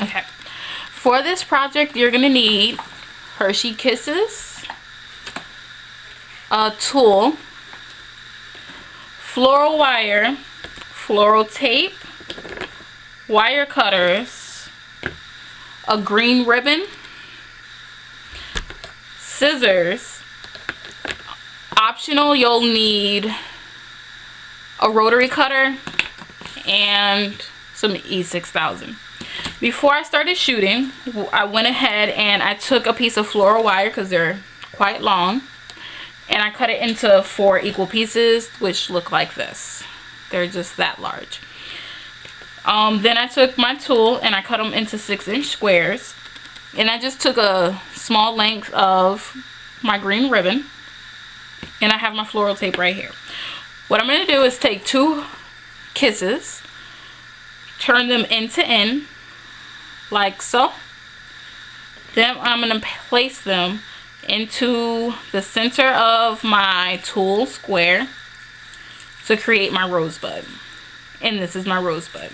Okay, for this project you're gonna need Hershey Kisses, a tulle, floral wire, floral tape, wire cutters, a green ribbon, scissors. Optional, you'll need a rotary cutter and some E6000. Before I started shooting, I went ahead and I took a piece of floral wire because they're quite long, and I cut it into 4 equal pieces, which look like this. They're just that large. Then I took my tool and I cut them into 6-inch squares, and I just took a small length of my green ribbon, and I have my floral tape right here. What I'm going to do is take 2 kisses, turn them end to end like so. Then I'm going to place them into the center of my tulle square to create my rosebud. And this is my rosebud.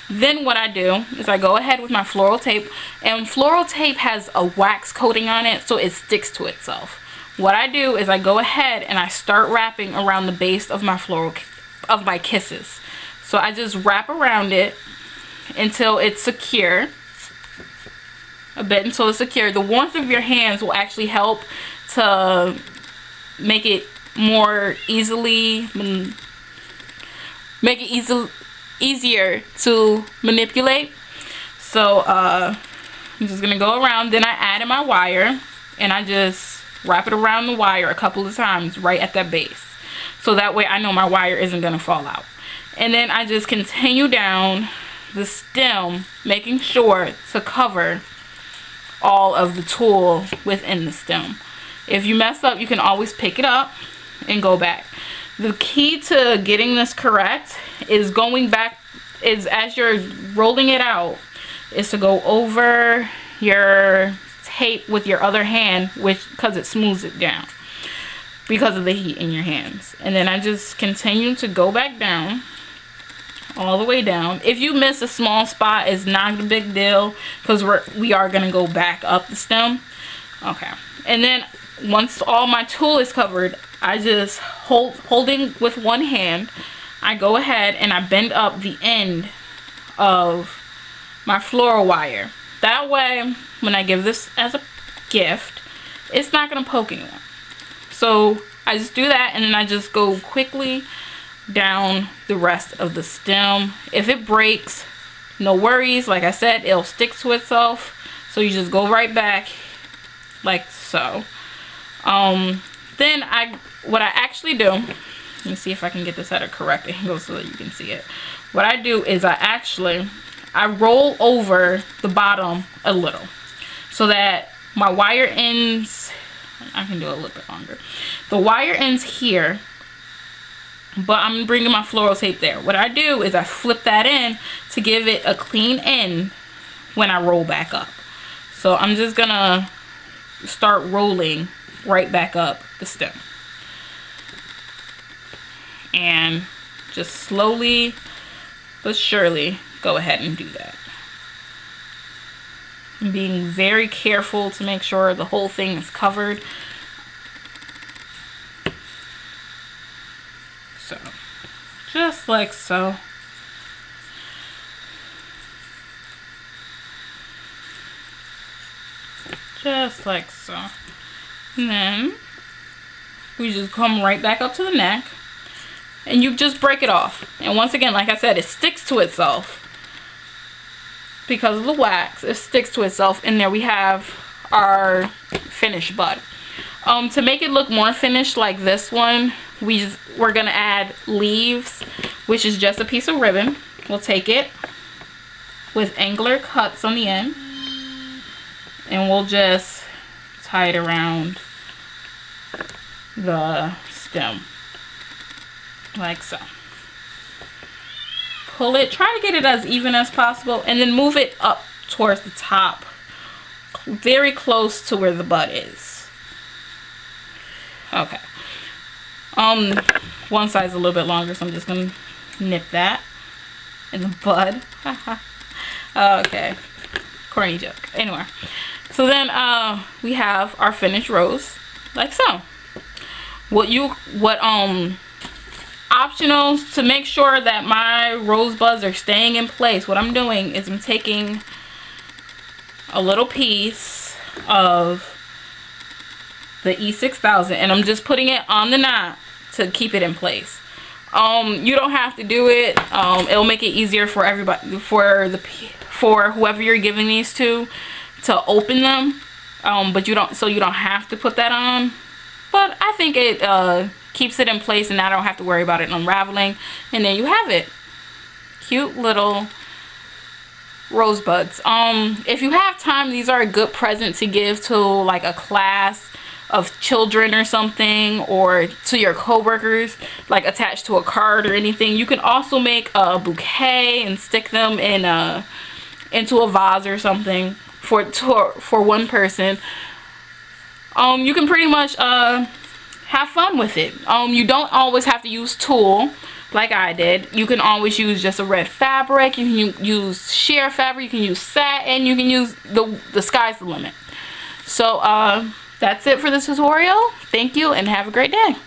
Then what I do is I go ahead with my floral tape, and floral tape has a wax coating on it so it sticks to itself. What I do is I go ahead and I start wrapping around the base of my kisses. So I just wrap around it until it's secure. A bit until it's secure. The warmth of your hands will actually help to make it more easier to manipulate. So I'm just gonna go around. Then I add in my wire and I just wrap it around the wire a couple of times right at that base, so that way I know my wire isn't gonna fall out. And then I just continue down the stem, making sure to cover all of the tulle within the stem. If you mess up, you can always pick it up and go back. The key to getting this correct is going back, is as you're rolling it out, is to go over your tape with your other hand, because it smooths it down because of the heat in your hands. And then I just continue to go back down, all the way down. If you miss a small spot, it's not a big deal because we are gonna go back up the stem. Okay, and then once all my tulle is covered, I just holding with one hand, I go ahead and I bend up the end of my floral wire. That way, when I give this as a gift, it's not gonna poke anyone. So I just do that, and then I just go quickly down the rest of the stem. If it breaks, no worries. Like I said, it'll stick to itself. So you just go right back like so. Then what I actually do, let me see if I can get this at a correct angle so that you can see it. What I do is I roll over the bottom a little so that my wire ends, I can do it a little bit longer. The wire ends here, but I'm bringing my floral tape there. What I do is I flip that in to give it a clean end when I roll back up. So I'm just gonna start rolling right back up the stem. And just slowly but surely go ahead and do that. I'm being very careful to make sure the whole thing is covered. So, just like so. Just like so. And then we just come right back up to the neck, and you just break it off. And once again, like I said, it sticks to itself because of the wax. It sticks to itself, and there we have our finished bud. To make it look more finished like this one, we're gonna add leaves, which is just a piece of ribbon. We'll take it with angular cuts on the end, and we'll just tie it around the stem like so. Pull it, try to get it as even as possible, and then move it up towards the top, very close to where the bud is. Okay. One side's a little bit longer, so I'm just gonna nip that in the bud. Okay, corny joke. Anyway, so then we have our finished rose, like so. Optional to make sure that my rosebuds are staying in place, what I'm doing is I'm taking a little piece of the E6000 and I'm just putting it on the knot to keep it in place. You don't have to do it. It'll make it easier for everybody, for whoever you're giving these to open them. But you don't have to put that on. But I think it keeps it in place and I don't have to worry about it unraveling. And there you have it. Cute little rosebuds. If you have time, these are a good present to give to like a class of children or something, or to your co-workers, like attached to a card or anything. You can also make a bouquet and stick them in into a vase or something for one person. You can pretty much have fun with it. You don't always have to use tulle like I did. You can always use just a red fabric. You can use sheer fabric. You can use satin. You can use the sky's the limit. So that's it for this tutorial. Thank you and have a great day.